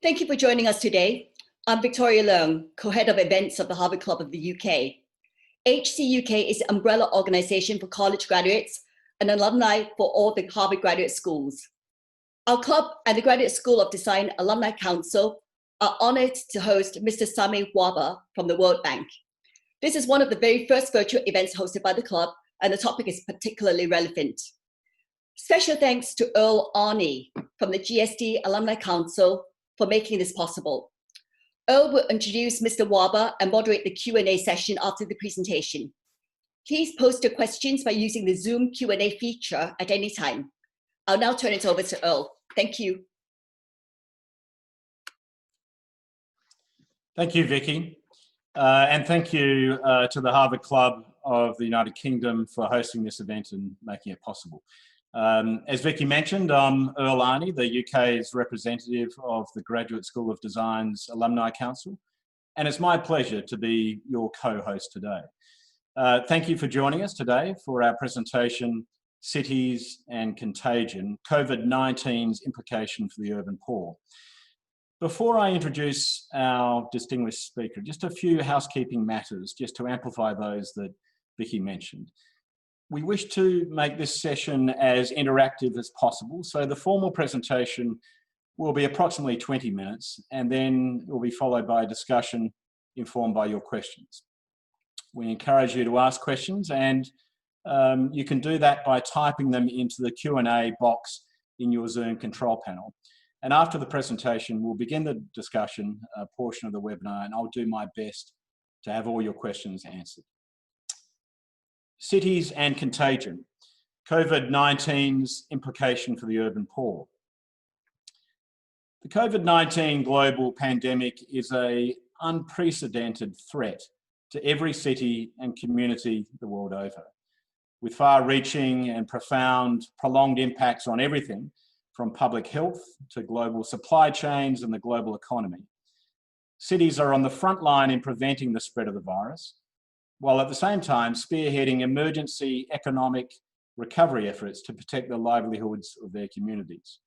Thank you for joining us today. I'm Victoria Leung, co-head of events of the Harvard Club of the UK. HCUK is the umbrella organization for college graduates and alumni for all the Harvard graduate schools. Our club and the Graduate School of Design Alumni Council are honored to host Mr. Sameh Wahba from the World Bank. This is one of the very first virtual events hosted by the club, and the topic is particularly relevant. Special thanks to Earle Arney from the GSD Alumni Council for making this possible. Earle will introduce Mr. Wahba and moderate the Q&A session after the presentation. Please post your questions by using the Zoom Q&A feature at any time. I'll now turn it over to Earle. Thank you. Thank you, Vicky. And thank you to the Harvard Club of the United Kingdom for hosting this event and making it possible. As Vicky mentioned, I'm Earle Arney, the UK's representative of the Graduate School of Design's Alumni Council, and it's my pleasure to be your co-host today. Thank you for joining us today for our presentation, Cities and Contagion, COVID-19's implication for the urban poor. Before I introduce our distinguished speaker, just a few housekeeping matters just to amplify those that Vicky mentioned. We wish to make this session as interactive as possible, so the formal presentation will be approximately 20 minutes, and then it will be followed by a discussion informed by your questions. We encourage you to ask questions, and you can do that by typing them into the Q&A box in your Zoom control panel. And after the presentation, we'll begin the discussion portion of the webinar, and I'll do my best to have all your questions answered. Cities and Contagion, COVID-19's implication for the urban poor. The COVID-19 global pandemic is an unprecedented threat to every city and community the world over, with far-reaching and profound, prolonged impacts on everything from public health to global supply chains and the global economy. Cities are on the front line in preventing the spread of the virus, while at the same time spearheading emergency economic recovery efforts to protect the livelihoods of their communities.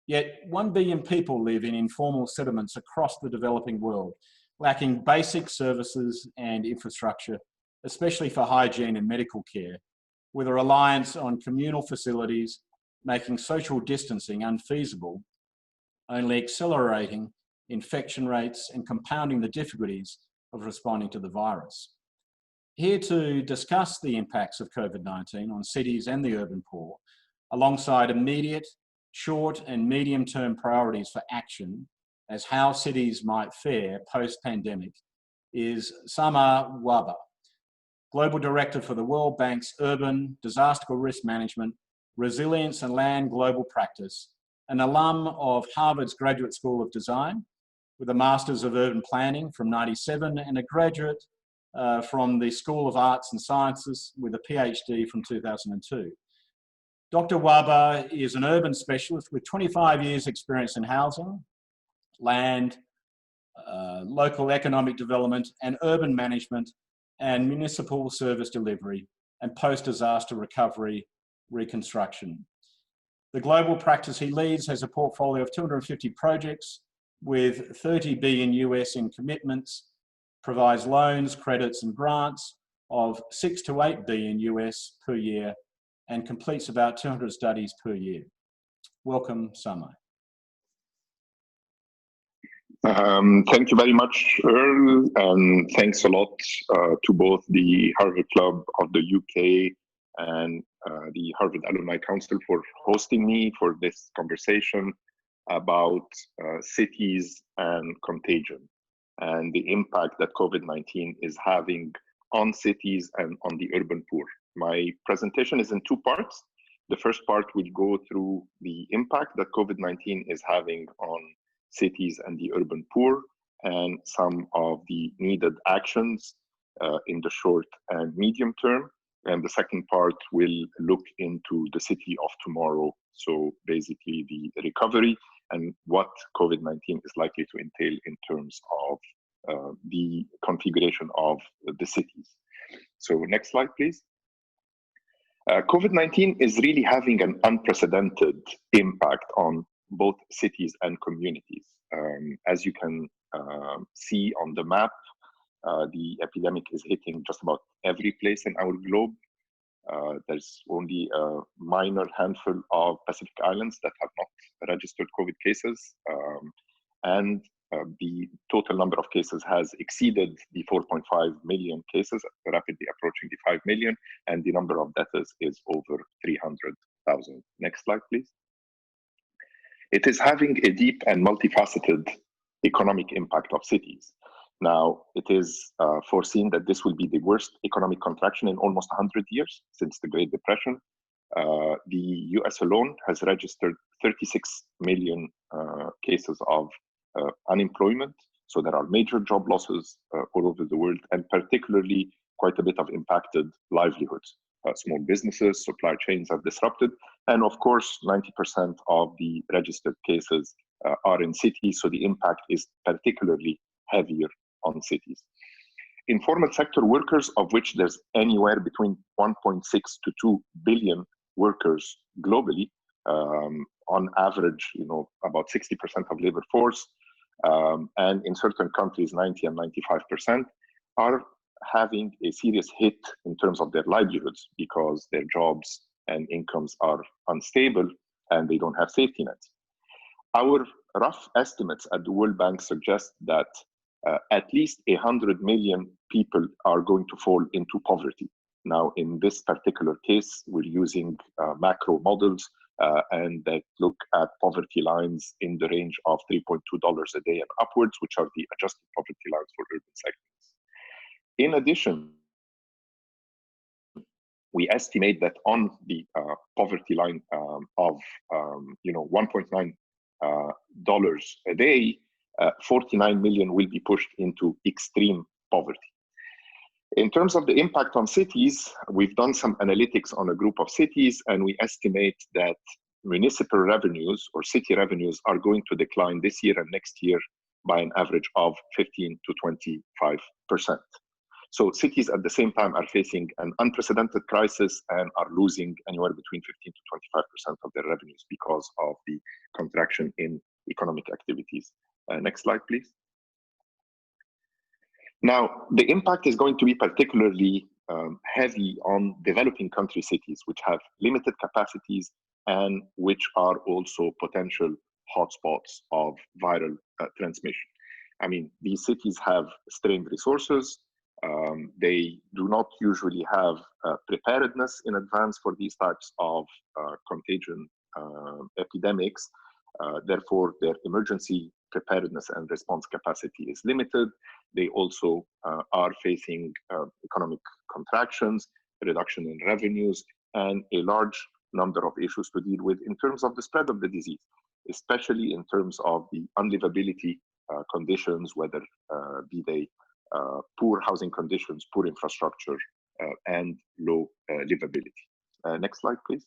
Yet 1 billion people live in informal settlements across the developing world, lacking basic services and infrastructure, especially for hygiene and medical care, with a reliance on communal facilities, making social distancing unfeasible, only accelerating infection rates and compounding the difficulties of responding to the virus. Here to discuss the impacts of COVID-19 on cities and the urban poor, alongside immediate, short and medium-term priorities for action as how cities might fare post-pandemic, is Sameh Wahba, Global Director for the World Bank's Urban Disaster Risk Management, Resilience and Land Global Practice, an alum of Harvard's Graduate School of Design, with a Masters of Urban Planning from '97 and a graduate from the School of Arts and Sciences with a PhD from 2002. Dr. Wahba is an urban specialist with 25 years experience in housing, land, local economic development and urban management and municipal service delivery and post-disaster recovery reconstruction. The global practice he leads has a portfolio of 250 projects with 30 billion US in commitments, provides loans, credits and grants of 6 to 8 billion US per year, and completes about 200 studies per year. Welcome, Sameh. Thank you very much, Earle, and thanks a lot to both the Harvard Club of the UK and the Harvard Alumni Council for hosting me for this conversation about cities and contagion and the impact that COVID-19 is having on cities and on the urban poor. My presentation is in two parts. The first part will go through the impact that COVID-19 is having on cities and the urban poor and some of the needed actions in the short and medium term. And the second part will look into the city of tomorrow. So basically the recovery and what COVID-19 is likely to entail in terms of the configuration of the cities. So next slide, please. COVID-19 is really having an unprecedented impact on both cities and communities. As you can see on the map, the epidemic is hitting just about every place in our globe. There's only a minor handful of Pacific islands that have not registered COVID cases. And the total number of cases has exceeded the 4.5 million cases, rapidly approaching the 5 million, and the number of deaths is over 300,000. Next slide, please. It is having a deep and multifaceted economic impact of cities. Now, it is foreseen that this will be the worst economic contraction in almost 100 years since the Great Depression. The US alone has registered 36 million cases of unemployment. So there are major job losses all over the world, and particularly quite a bit of impacted livelihoods. Small businesses, supply chains are disrupted. And of course, 90% of the registered cases are in cities. So the impact is particularly heavier on cities. Informal sector workers, of which there's anywhere between 1.6 to 2 billion workers globally, on average, about 60% of labor force, and in certain countries, 90 and 95%, are having a serious hit in terms of their livelihoods because their jobs and incomes are unstable and they don't have safety nets. Our rough estimates at the World Bank suggest that at least 100 million people are going to fall into poverty. Now, in this particular case, we're using macro models and that look at poverty lines in the range of $3.2 a day and upwards, which are the adjusted poverty lines for urban segments. In addition, we estimate that on the poverty line of $1.9 a day, 49 million will be pushed into extreme poverty. In terms of the impact on cities, we've done some analytics on a group of cities, and we estimate that municipal revenues or city revenues are going to decline this year and next year by an average of 15 to 25%. So cities at the same time are facing an unprecedented crisis and are losing anywhere between 15 to 25% of their revenues because of the contraction in economic activities. Next slide, please. Now, the impact is going to be particularly heavy on developing country cities, which have limited capacities and which are also potential hotspots of viral transmission. I mean, these cities have strained resources. They do not usually have preparedness in advance for these types of contagion epidemics. Therefore, their emergency preparedness and response capacity is limited. They also are facing economic contractions, reduction in revenues, and a large number of issues to deal with in terms of the spread of the disease, especially in terms of the unlivability conditions, whether be they poor housing conditions, poor infrastructure, and low livability. Next slide, please.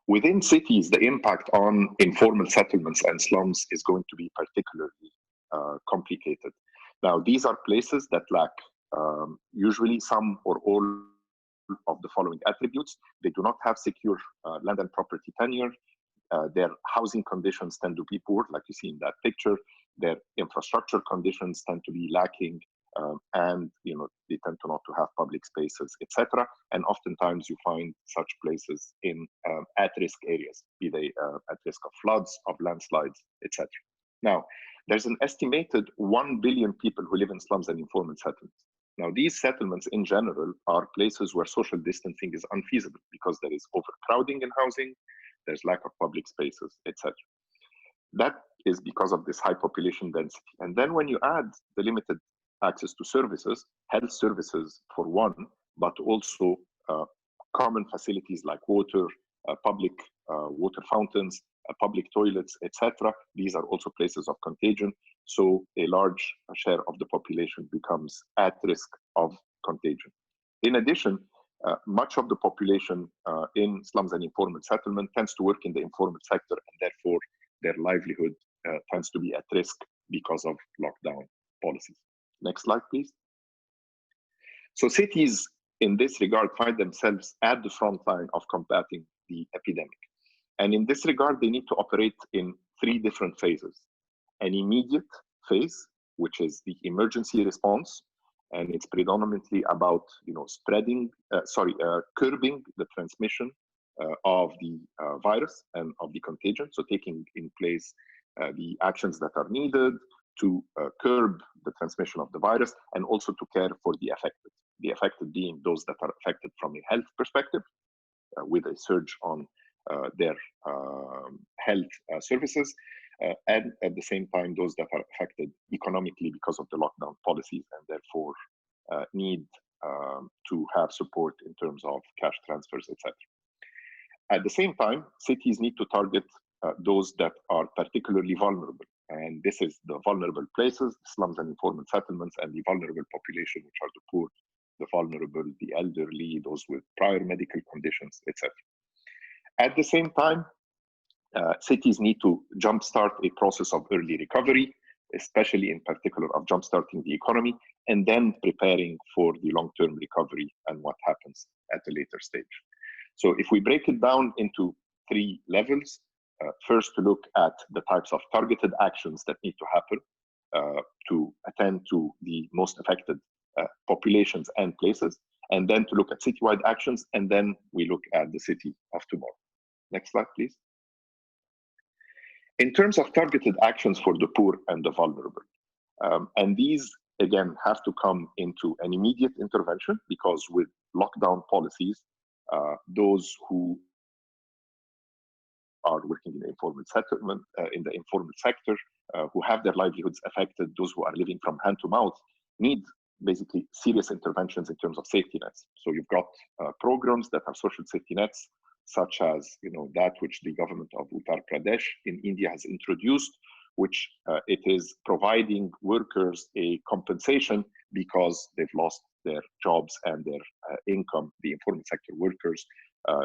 Within cities, the impact on informal settlements and slums is going to be particularly complicated. Now, these are places that lack usually some or all of the following attributes. They do not have secure land and property tenure. Their housing conditions tend to be poor, like you see in that picture. Their infrastructure conditions tend to be lacking, and they tend to not to have public spaces, etc. And oftentimes you find such places in at-risk areas, be they at risk of floods, of landslides, etc. Now, there's an estimated 1 billion people who live in slums and informal settlements. Now, these settlements in general are places where social distancing is unfeasible because there is overcrowding in housing, there's lack of public spaces, etc. That is because of this high population density. And then when you add the limited access to services, health services for one, but also common facilities like water, public water fountains, public toilets, etc. These are also places of contagion. So a large share of the population becomes at risk of contagion. In addition, much of the population in slums and informal settlement tends to work in the informal sector, and therefore their livelihood tends to be at risk because of lockdown policies. Next slide, please. So cities in this regard find themselves at the front line of combating the epidemic. And in this regard, they need to operate in three different phases. An immediate phase, which is the emergency response, and it's predominantly about curbing the transmission of the virus and of the contagion. So taking in place the actions that are needed to curb the transmission of the virus, and also to care for the affected. The affected being those that are affected from a health perspective, with a surge on their health services, and at the same time those that are affected economically because of the lockdown policies, and therefore need to have support in terms of cash transfers, etc. At the same time, cities need to target those that are particularly vulnerable, and this is the vulnerable places, slums and informal settlements, and the vulnerable population, which are the poor, the vulnerable, the elderly, those with prior medical conditions, etc. At the same time, cities need to jumpstart a process of early recovery, especially in particular of jumpstarting the economy, and then preparing for the long-term recovery and what happens at a later stage. So if we break it down into three levels, first to look at the types of targeted actions that need to happen to attend to the most affected populations and places, and then to look at citywide actions, and then we look at the city of tomorrow. Next slide, please. In terms of targeted actions for the poor and the vulnerable, and these again have to come into an immediate intervention, because with lockdown policies, those who are working in the informal settlement, in the informal sector, who have their livelihoods affected, those who are living from hand to mouth, need basically serious interventions in terms of safety nets. So you've got programs that are social safety nets, such as that which the government of Uttar Pradesh in India has introduced, which it is providing workers a compensation because they've lost their jobs and their income, the informal sector workers,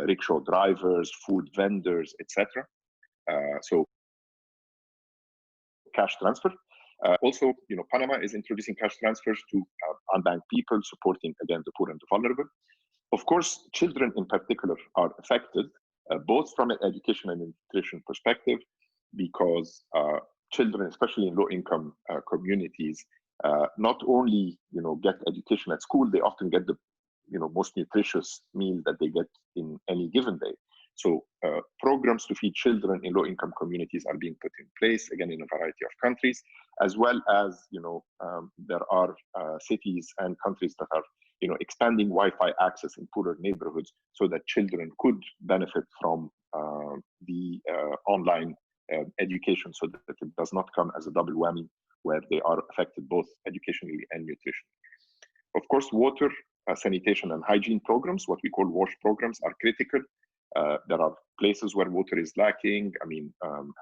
rickshaw drivers, food vendors, etc. So cash transfer. Also, Panama is introducing cash transfers to unbanked people, supporting again the poor and the vulnerable. Of course, children in particular are affected, both from an education and nutrition perspective, because children, especially in low-income communities, not only get education at school, they often get the most nutritious meal that they get in any given day. So programs to feed children in low-income communities are being put in place, again, in a variety of countries, as well as there are cities and countries that are expanding Wi-Fi access in poorer neighborhoods, so that children could benefit from the online education, so that it does not come as a double whammy, where they are affected both educationally and nutritionally. Of course, water, sanitation and hygiene programs, what we call WASH programs, are critical. There are places where water is lacking.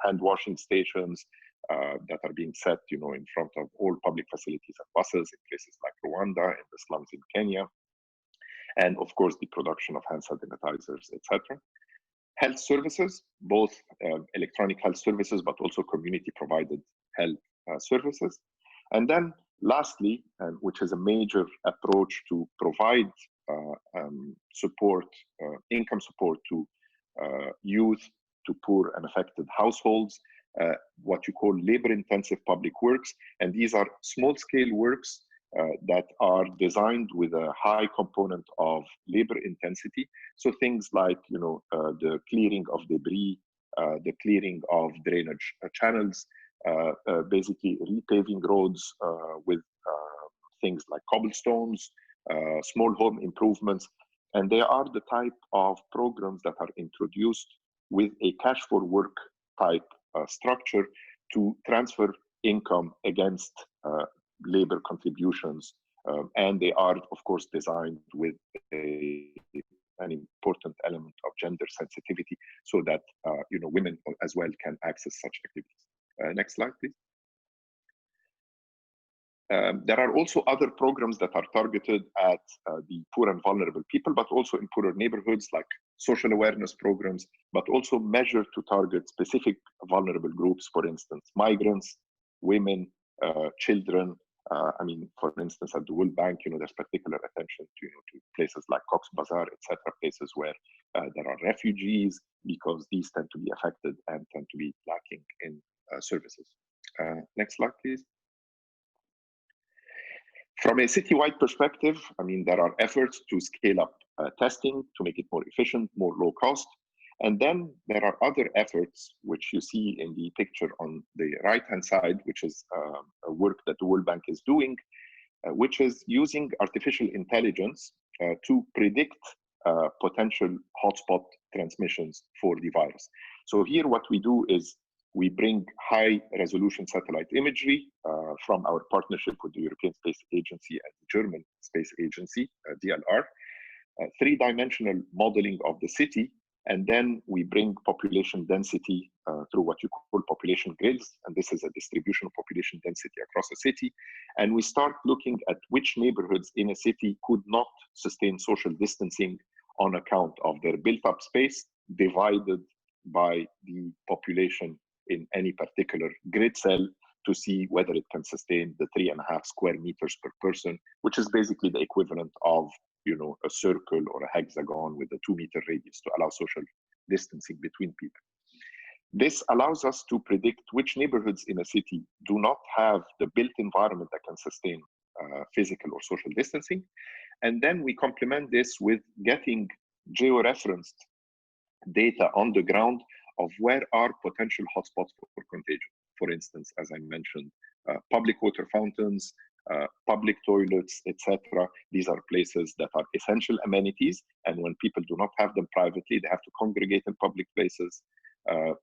Hand washing stations that are being set, in front of all public facilities and buses in places like Rwanda, in the slums in Kenya, and of course the production of hand sanitizers, etc. Health services, both electronic health services, but also community-provided health services. And then lastly, which is a major approach to provide support, income support to youth, to poor and affected households, what you call labor-intensive public works. And these are small-scale works that are designed with a high component of labor intensity. So things like, the clearing of debris, the clearing of drainage channels, basically repaving roads with things like cobblestones, small home improvements. And they are the type of programs that are introduced with a cash for work type structure to transfer income against labor contributions. And they are, of course, designed with an important element of gender sensitivity, so that women as well can access such activities. Next slide, please. There are also other programs that are targeted at the poor and vulnerable people, but also in poorer neighborhoods, like social awareness programs, but also measured to target specific vulnerable groups, for instance, migrants, women, children, I mean, for instance, at the World Bank, there's particular attention to places like Cox's Bazar, etc., places where there are refugees, because these tend to be affected and tend to be lacking in services. Next slide, please. From a citywide perspective, I mean, there are efforts to scale up testing to make it more efficient, more low cost. And then there are other efforts, which you see in the picture on the right-hand side, which is a work that the World Bank is doing, which is using artificial intelligence to predict potential hotspot transmissions for the virus. So here what we do is we bring high-resolution satellite imagery from our partnership with the European Space Agency and the German Space Agency, DLR, three-dimensional modeling of the city, and then we bring population density through what you call population grids, and this is a distribution of population density across a city. And we start looking at which neighborhoods in a city could not sustain social distancing on account of their built-up space divided by the population in any particular grid cell, to see whether it can sustain the 3.5 square meters per person, which is basically the equivalent of a circle or a hexagon with a 2-meter radius to allow social distancing between people. This allows us to predict which neighborhoods in a city do not have the built environment that can sustain physical or social distancing. And then we complement this with getting georeferenced data on the ground of where are potential hotspots for contagion. For instance, as I mentioned, public water fountains, public toilets, etc. These are places that are essential amenities, and when people do not have them privately, they have to congregate in public places,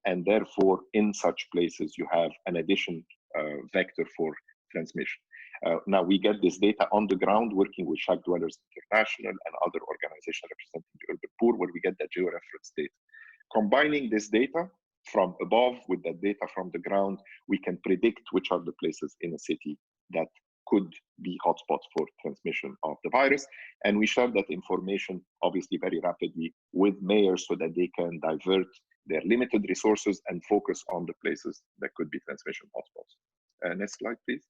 and therefore, in such places, you have an additional vector for transmission. Now, we get this data on the ground, working with Shack Dwellers International and other organizations representing the urban poor, where we get that georeference data. Combining this data from above with that data from the ground, we can predict which are the places in a city that could be hotspots for transmission of the virus. And we share that information, obviously, very rapidly with mayors so that they can divert their limited resources and focus on the places that could be transmission hotspots. Next slide, please.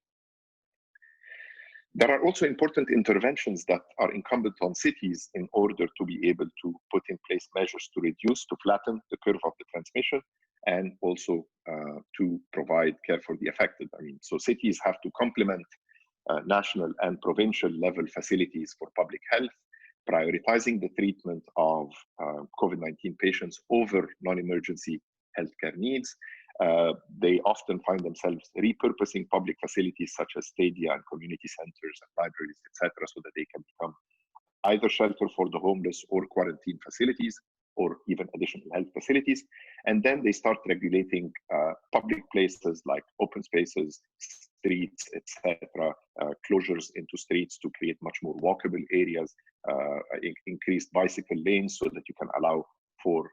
There are also important interventions that are incumbent on cities in order to be able to put in place measures to reduce, to flatten the curve of the transmission, and also to provide care for the affected. I mean, so cities have to complement national and provincial level facilities for public health, prioritizing the treatment of COVID-19 patients over non-emergency healthcare needs. They often find themselves repurposing public facilities such as stadia and community centers and libraries, etc., so that they can become either shelter for the homeless or quarantine facilities, or even additional health facilities. And then they start regulating public places like open spaces, streets, etc., closures into streets to create much more walkable areas, increased bicycle lanes so that you can allow for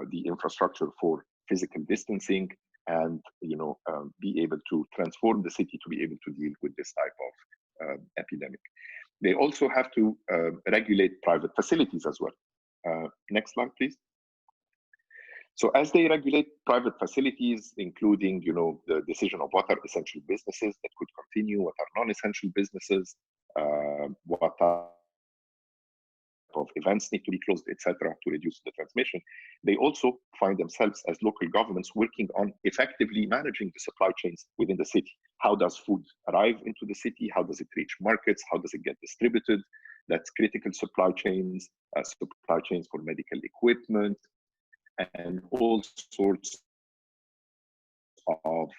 the infrastructure for physical distancing, and be able to transform the city to be able to deal with this type of epidemic. They also have to regulate private facilities as well. Next slide, please. So as they regulate private facilities, including the decision of what are essential businesses that could continue, what are non-essential businesses, what are of events need to be closed, etc., to reduce the transmission. They also find themselves as local governments working on effectively managing the supply chains within the city. How does food arrive into the city? How does it reach markets? How does it get distributed? That's critical supply chains for medical equipment, and all sorts of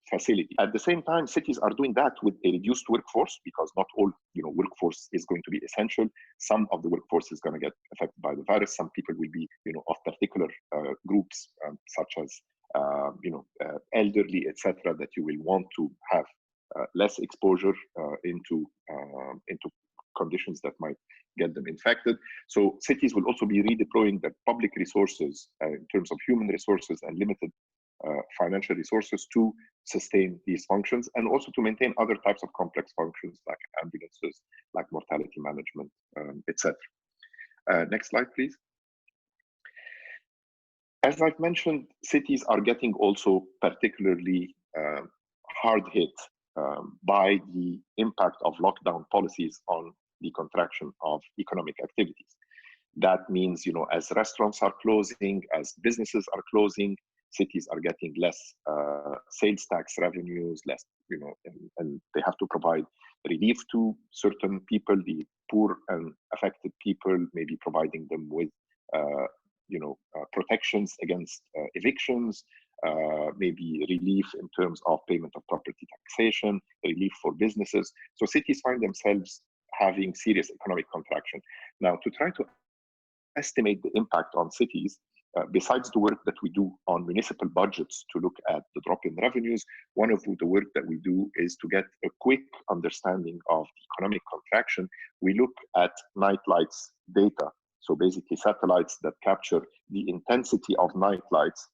facility. At the same time, cities are doing that with a reduced workforce, because not all workforce is going to be essential. Some of the workforce is going to get affected by the virus. Some people will be of particular groups, such as elderly, etc., that you will want to have less exposure into conditions that might get them infected. So cities will also be redeploying their public resources in terms of human resources and limited financial resources to sustain these functions, and also to maintain other types of complex functions like ambulances, like mortality management, etc. Next slide, please. As I've mentioned, cities are getting also particularly hard hit by the impact of lockdown policies on the contraction of economic activities. That means, as restaurants are closing, as businesses are closing, cities are getting less sales tax revenues, less, and they have to provide relief to certain people, the poor and affected people, maybe providing them with, protections against evictions, maybe relief in terms of payment of property taxation, relief for businesses. So cities find themselves having serious economic contraction. Now, to try to estimate the impact on cities, besides the work that we do on municipal budgets to look at the drop in revenues, one of the work that we do is to get a quick understanding of the economic contraction. We look at night lights data, so basically satellites that capture the intensity of night lights,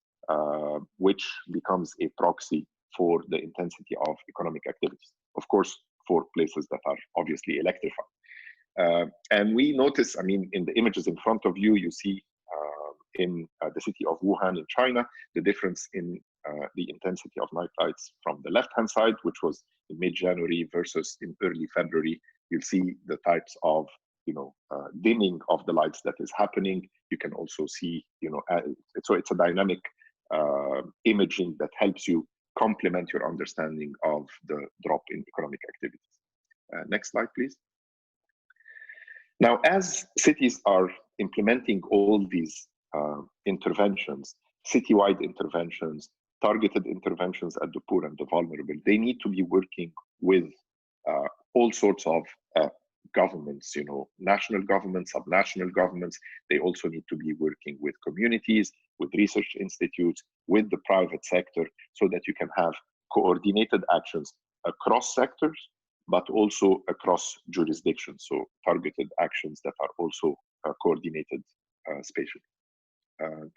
which becomes a proxy for the intensity of economic activities, of course, for places that are obviously electrified. And we notice, in the images in front of you, you see in the city of Wuhan in China, the difference in the intensity of night lights from the left-hand side, which was in mid-January versus in early February. You'll see the types of, dimming of the lights that is happening. You can also see, so it's a dynamic imaging that helps you complement your understanding of the drop in economic activities. Next slide, please. Now, as cities are implementing all these interventions, citywide interventions, targeted interventions at the poor and the vulnerable, they need to be working with all sorts of governments, national governments, subnational governments. They also need to be working with communities, with research institutes, with the private sector, so that you can have coordinated actions across sectors, but also across jurisdictions. So targeted actions that are also coordinated spatially.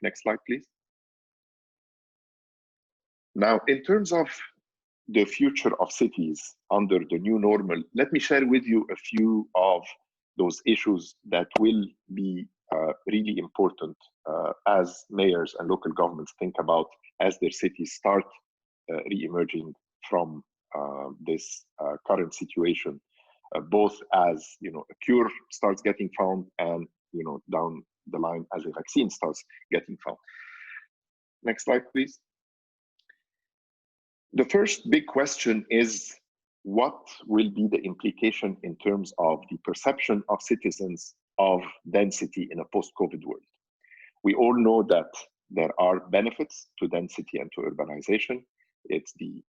Next slide, please. Now, in terms of the future of cities under the new normal, let me share with you a few of those issues that will be really important as mayors and local governments think about as their cities start re-emerging from this current situation, both as a cure starts getting found and down the line as a vaccine starts getting found. Next slide, please. The first big question is, what will be the implication in terms of the perception of citizens of density in a post-COVID world? We all know that there are benefits to density and to urbanization. It's the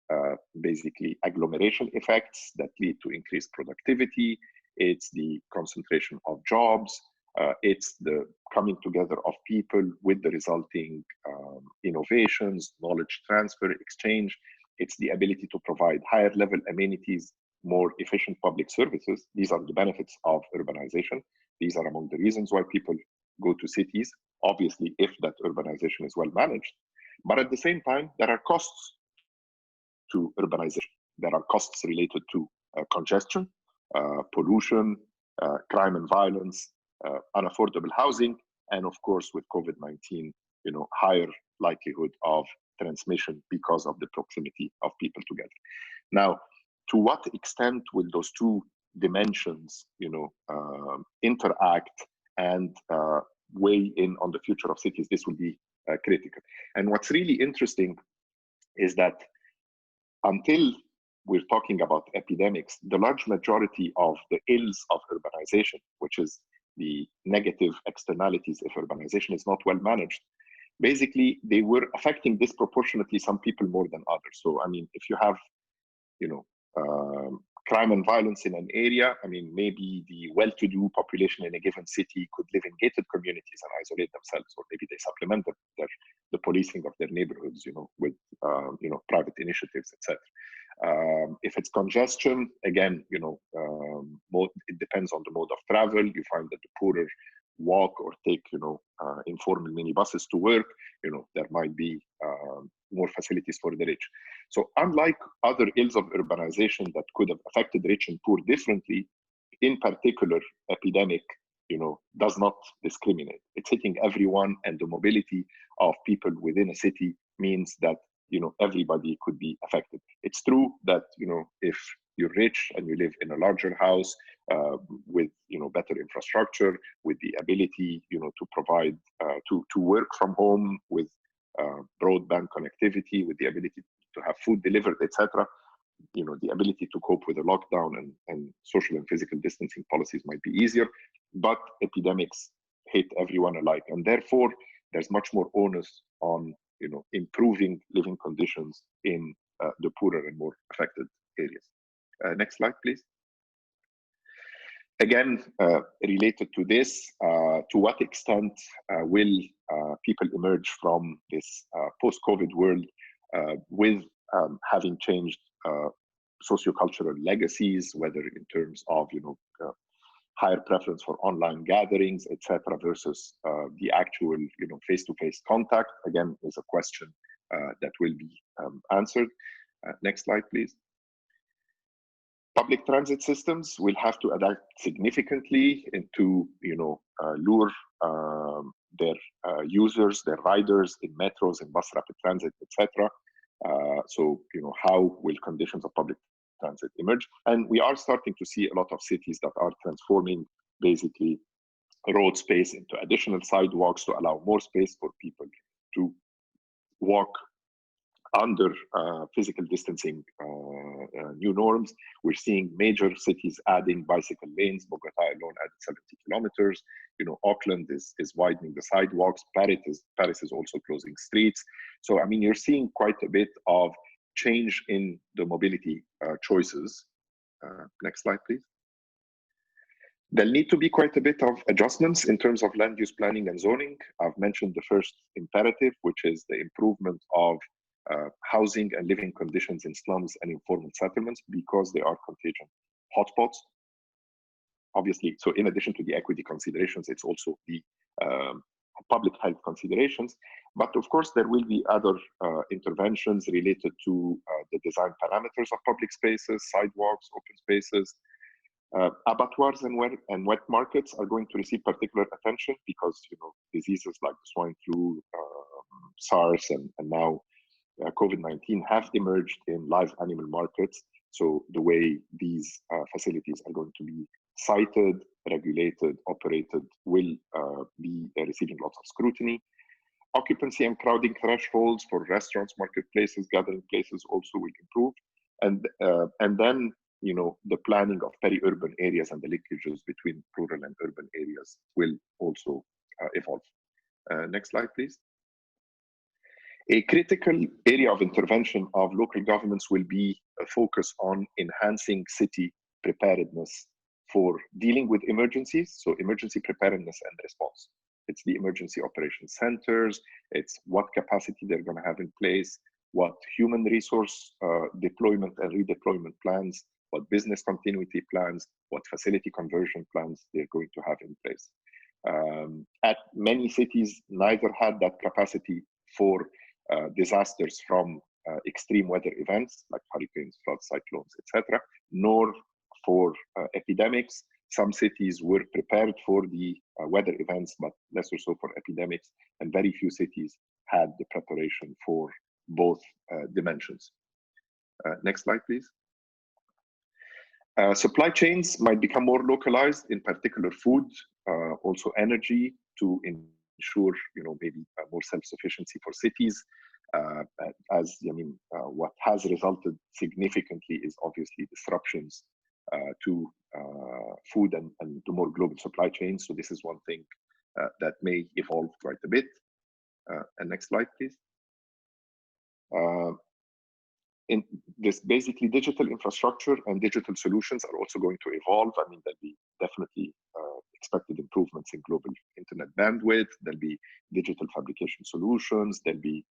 basically agglomeration effects that lead to increased productivity. It's the concentration of jobs. It's the coming together of people with the resulting innovations, knowledge transfer, exchange. It's the ability to provide higher level amenities, more efficient public services. These are the benefits of urbanization. These are among the reasons why people go to cities, obviously, if that urbanization is well managed. But at the same time, there are costs to urbanization. There are costs related to congestion, pollution, crime and violence, unaffordable housing, and of course, with COVID-19, higher likelihood of transmission because of the proximity of people together. Now, to what extent will those two dimensions, interact and weigh in on the future of cities? This will be critical. And what's really interesting is that until we're talking about epidemics, the large majority of the ills of urbanization, which is the negative externalities if urbanization is not well managed, basically they were affecting disproportionately some people more than others. So, if you have, crime and violence in an area, maybe the well-to-do population in a given city could live in gated communities and isolate themselves, or maybe they supplement the policing of their neighborhoods, with, private initiatives, etc. If it's congestion, again, it depends on the mode of travel. You find that the poorer walk or take, informal minibuses to work. There might be more facilities for the rich. So unlike other ills of urbanization that could have affected rich and poor differently, in particular, epidemic, does not discriminate. It's hitting everyone, and the mobility of people within a city means that everybody could be affected. It's true that, if you're rich and you live in a larger house with, better infrastructure, with the ability, to provide, to work from home, with broadband connectivity, with the ability to have food delivered, etc., the ability to cope with a lockdown and social and physical distancing policies might be easier, but epidemics hit everyone alike. And therefore, there's much more onus on, improving living conditions in the poorer and more affected areas. Next slide, please. Again, related to this, to what extent will people emerge from this post-COVID world with having changed sociocultural legacies, whether in terms of higher preference for online gatherings, etc., versus the actual face-to-face contact? Again, is a question that will be answered. Next slide, please. Public transit systems will have to adapt significantly into lure their users, their riders in metros, in bus rapid transit, etc. So, how will conditions of public transit emerge? And we are starting to see a lot of cities that are transforming basically road space into additional sidewalks to allow more space for people to walk under physical distancing new norms. We're seeing major cities adding bicycle lanes. Bogota alone added 70 kilometers. Auckland is widening the sidewalks. Paris is also closing streets. So, you're seeing quite a bit of change in the mobility choices. Next slide, please. There'll need to be quite a bit of adjustments in terms of land use planning and zoning. I've mentioned the first imperative, which is the improvement of housing and living conditions in slums and informal settlements, because they are contagion hotspots. Obviously, so in addition to the equity considerations, it's also the public health considerations. But of course, there will be other interventions related to the design parameters of public spaces, sidewalks, open spaces. Abattoirs and wet markets are going to receive particular attention because diseases like the swine flu, SARS, and now COVID-19 have emerged in live animal markets. So the way these facilities are going to be cited, regulated, operated will be receiving lots of scrutiny. Occupancy and crowding thresholds for restaurants, marketplaces, gathering places also will improve. And then the planning of peri-urban areas and the linkages between rural and urban areas will also evolve. Next slide, please. A critical area of intervention of local governments will be a focus on enhancing city preparedness for dealing with emergencies. So emergency preparedness and response. It's the emergency operations centers, it's what capacity they're going to have in place, what human resource deployment and redeployment plans, what business continuity plans, what facility conversion plans they're going to have in place. At many cities, neither had that capacity for disasters from extreme weather events like hurricanes, floods, cyclones, etc., nor for epidemics. Some cities were prepared for the weather events, but lesser so for epidemics, and very few cities had the preparation for both dimensions. Next slide, please. Supply chains might become more localized, in particular food, also energy, to ensure maybe more self-sufficiency for cities. What has resulted significantly is obviously disruptions to food and to more global supply chains. So this is one thing that may evolve quite a bit. And next slide, please. In this, basically, digital infrastructure and digital solutions are also going to evolve. There'll be definitely expected improvements in global internet bandwidth. There'll be digital fabrication solutions. There'll be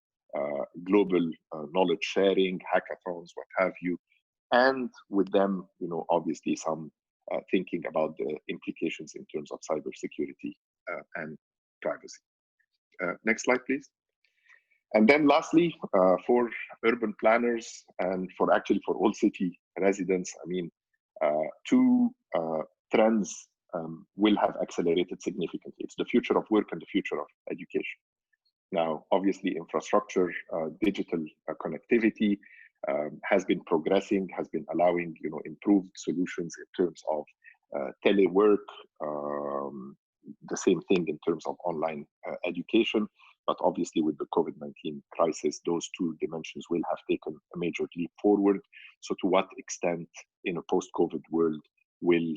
global knowledge sharing, hackathons, what have you. And with them, obviously some thinking about the implications in terms of cybersecurity and privacy. Next slide, please. And then lastly, for urban planners and for all city residents, two trends will have accelerated significantly. It's the future of work and the future of education. Now, obviously, infrastructure, digital connectivity has been progressing, has been allowing improved solutions in terms of telework, the same thing in terms of online education. But obviously, with the COVID-19 crisis, those two dimensions will have taken a major leap forward. So to what extent in a post-COVID world will,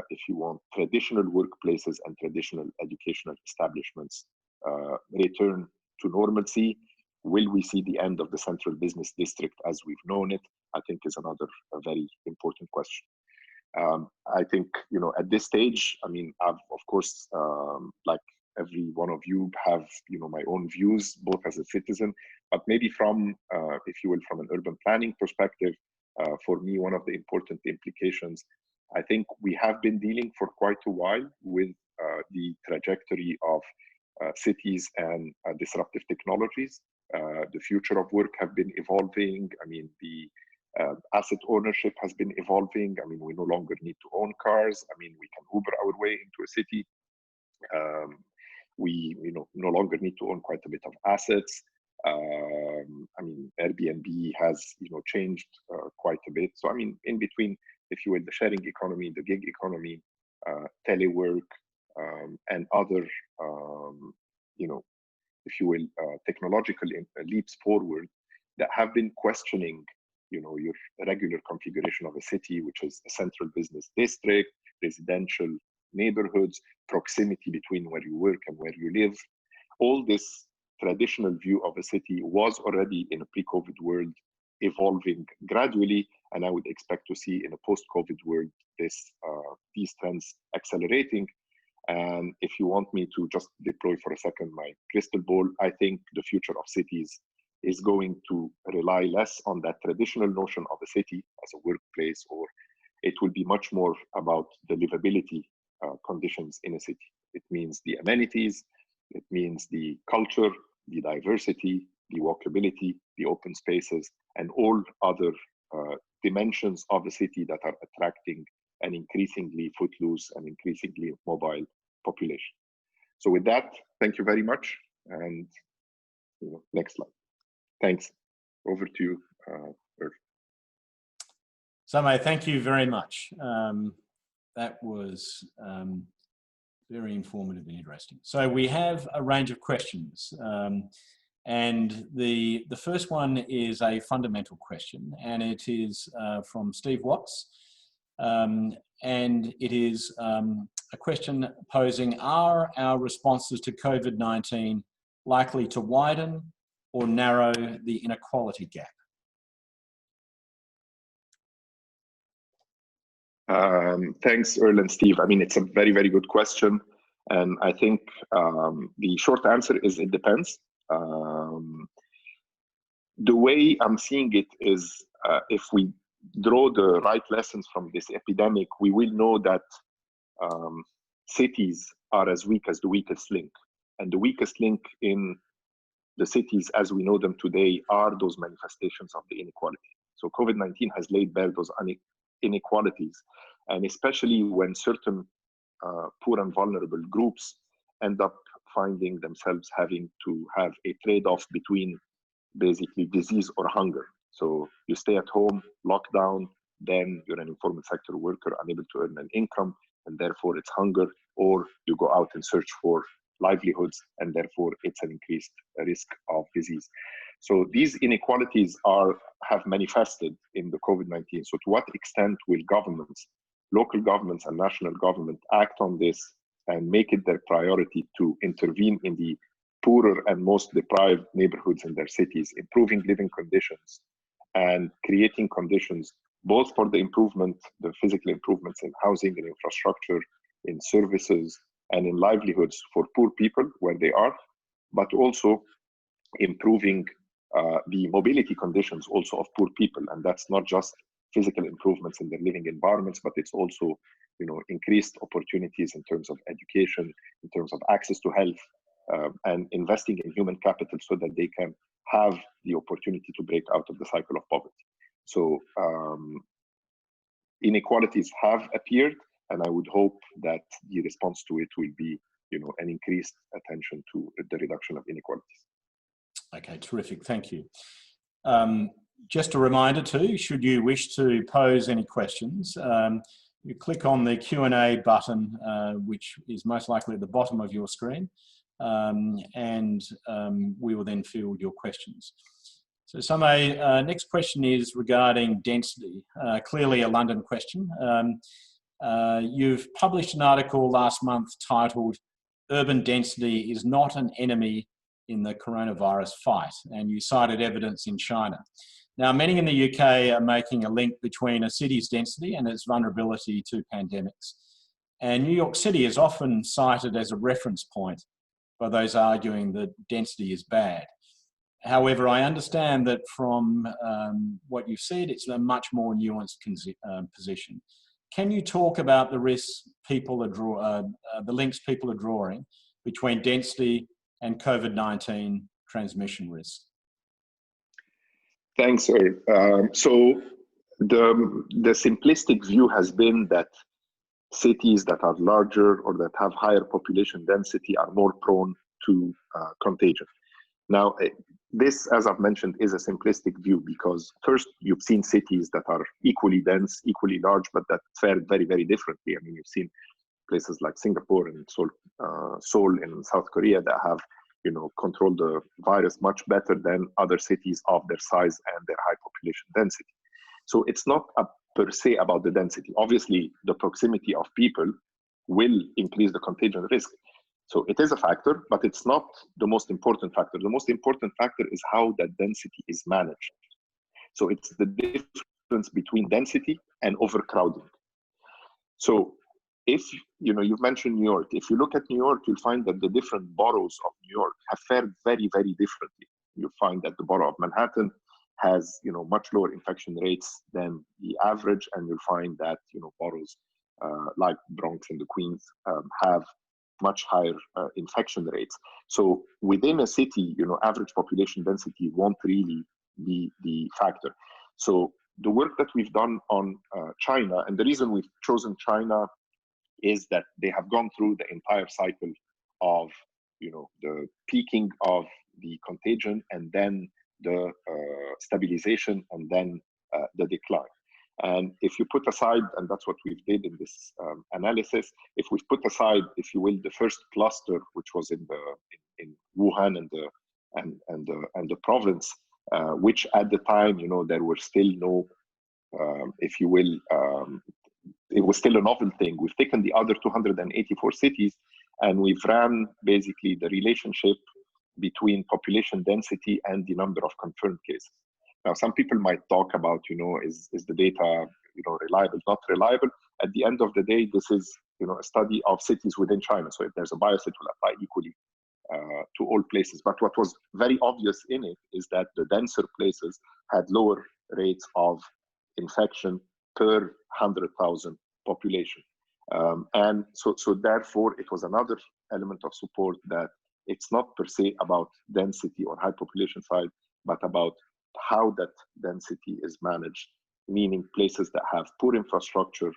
if you want, traditional workplaces and traditional educational establishments return to normalcy? Will we see the end of the central business district as we've known it? I think is another very important question. I think, at this stage, I mean, I've, of course, like every one of you, have, my own views, both as a citizen, but maybe from, if you will, from an urban planning perspective, for me, one of the important implications, I think we have been dealing for quite a while with the trajectory of cities and disruptive technologies. The future of work have been evolving. I mean, the asset ownership has been evolving. I mean, we no longer need to own cars. I mean, we can Uber our way into a city. We no longer need to own quite a bit of assets. I mean, Airbnb has changed quite a bit. So I mean, in between, if you will, the sharing economy, the gig economy, telework, and other if you will, technological leaps forward that have been questioning your regular configuration of a city, which is a central business district, residential neighborhoods, proximity between where you work and where you live. All this traditional view of a city was already in a pre-COVID world evolving gradually, and I would expect to see in a post-COVID world these trends accelerating. And if you want me to just deploy for a second my crystal ball, I think the future of cities is going to rely less on that traditional notion of a city as a workplace, or it will be much more about the livability conditions in a city. It means the amenities, it means the culture, the diversity, the walkability, the open spaces, and all other dimensions of the city that are attracting an increasingly footloose and increasingly mobile population. So with that, thank you very much. And next slide. Thanks. Over to you, Earle. Sameh, thank you very much. That was very informative and interesting. So we have a range of questions. And the first one is a fundamental question, and it is from Steve Watts. And it is a question posing, are our responses to COVID-19 likely to widen or narrow the inequality gap? Thanks, Earle and Steve. I mean, it's a very, very good question. And I think the short answer is it depends. The way I'm seeing it is if we draw the right lessons from this epidemic, we will know that cities are as weak as the weakest link. And the weakest link in the cities as we know them today are those manifestations of the inequality. So COVID-19 has laid bare those inequalities, and especially when certain poor and vulnerable groups end up finding themselves having to have a trade-off between basically disease or hunger. So you stay at home, lockdown, then you're an informal sector worker, unable to earn an income, and therefore it's hunger, or you go out and search for livelihoods, and therefore it's an increased risk of disease. So these inequalities have manifested in the COVID-19. So to what extent will governments, local governments and national government act on this and make it their priority to intervene in the poorer and most deprived neighborhoods in their cities, improving living conditions and creating conditions both for the improvement, the physical improvements in housing and infrastructure, in services and in livelihoods for poor people where they are, but also improving the mobility conditions also of poor people. And that's not just physical improvements in their living environments, but it's also increased opportunities in terms of education, in terms of access to health, and investing in human capital so that they can have the opportunity to break out of the cycle of poverty. So inequalities have appeared, and I would hope that the response to it will be an increased attention to the reduction of inequalities. Okay, terrific. Thank you. Just a reminder too, should you wish to pose any questions, you click on the Q&A button, which is most likely at the bottom of your screen, and we will then field your questions. So Sameh, next question is regarding density, clearly a London question. You've published an article last month titled "Urban Density is Not an Enemy in the Coronavirus Fight," and you cited evidence in China. Now, many in the UK are making a link between a city's density and its vulnerability to pandemics. And New York City is often cited as a reference point by those arguing that density is bad. However, I understand that from what you've said, it's a much more nuanced position. Can you talk about the risks people are the links people are drawing between density and COVID-19 transmission risk? Thanks, Earle. So the simplistic view has been that cities that are larger or that have higher population density are more prone to contagion. Now, this, as I've mentioned, is a simplistic view because first, you've seen cities that are equally dense, equally large, but that fared very, very differently. I mean, you've seen places like Singapore and Seoul in South Korea that have control the virus much better than other cities of their size and their high population density. So it's not per se about the density. Obviously, the proximity of people will increase the contagion risk. So it is a factor, but it's not the most important factor. The most important factor is how that density is managed. So it's the difference between density and overcrowding. So if you've mentioned New York, if you look at New York, you'll find that the different boroughs of New York have fared very, very differently. You'll find that the borough of Manhattan has much lower infection rates than the average, and you'll find that boroughs like Bronx and the Queens have much higher infection rates. So within a city, average population density won't really be the factor. So the work that we've done on China, and the reason we've chosen China is that they have gone through the entire cycle of the peaking of the contagion and then the stabilization and then the decline. And if you put aside, and that's what we did in this analysis, if we put aside, if you will, the first cluster, which was in Wuhan and the province, which at the time, there were still no, if you will, it was still a novel thing. We've taken the other 284 cities and we've ran basically the relationship between population density and the number of confirmed cases. Now, some people might talk about, is the data, reliable, not reliable. At the end of the day, this is, a study of cities within China. So if there's a bias, it will apply equally to all places. But what was very obvious in it is that the denser places had lower rates of infection per 100,000 population. And so therefore, it was another element of support that it's not per se about density or high population size, but about how that density is managed, meaning places that have poor infrastructure,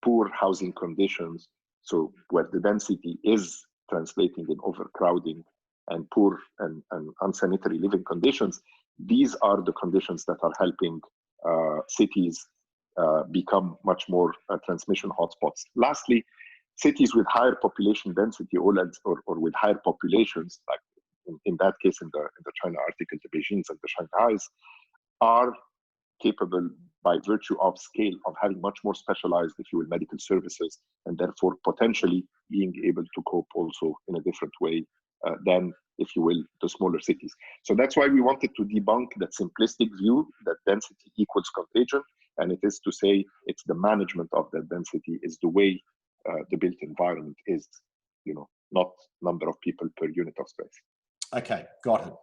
poor housing conditions, so where the density is translating in overcrowding and poor and unsanitary living conditions. These are the conditions that are helping cities become much more transmission hotspots. Lastly, cities with higher population density or with higher populations, like in that case in the China article, the Beijings and the Shanghais, are capable by virtue of scale of having much more specialized, if you will, medical services, and therefore potentially being able to cope also in a different way than, if you will, the smaller cities. So that's why we wanted to debunk that simplistic view that density equals contagion, and it is to say it's the management of that density is the way the built environment is, not number of people per unit of space. Okay, got it.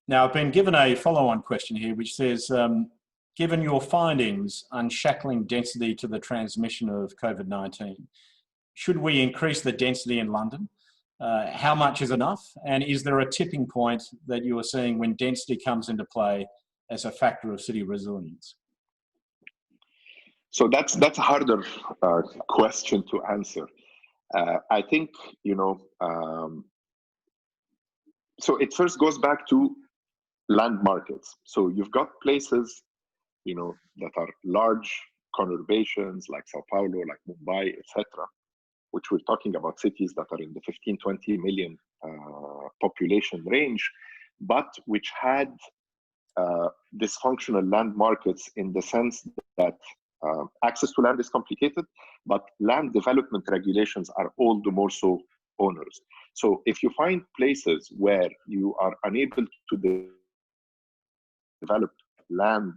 Now, I've been given a follow-on question here, which says, given your findings unshackling density to the transmission of COVID-19, should we increase the density in London? How much is enough? And is there a tipping point that you are seeing when density comes into play as a factor of city resilience? So that's a harder question to answer. I think, so it first goes back to land markets. So you've got places, that are large conurbations like Sao Paulo, like Mumbai, etc., which we're talking about cities that are in the 15, 20 million population range, but which had dysfunctional land markets in the sense that access to land is complicated, but land development regulations are all the more so onerous. So if you find places where you are unable to develop land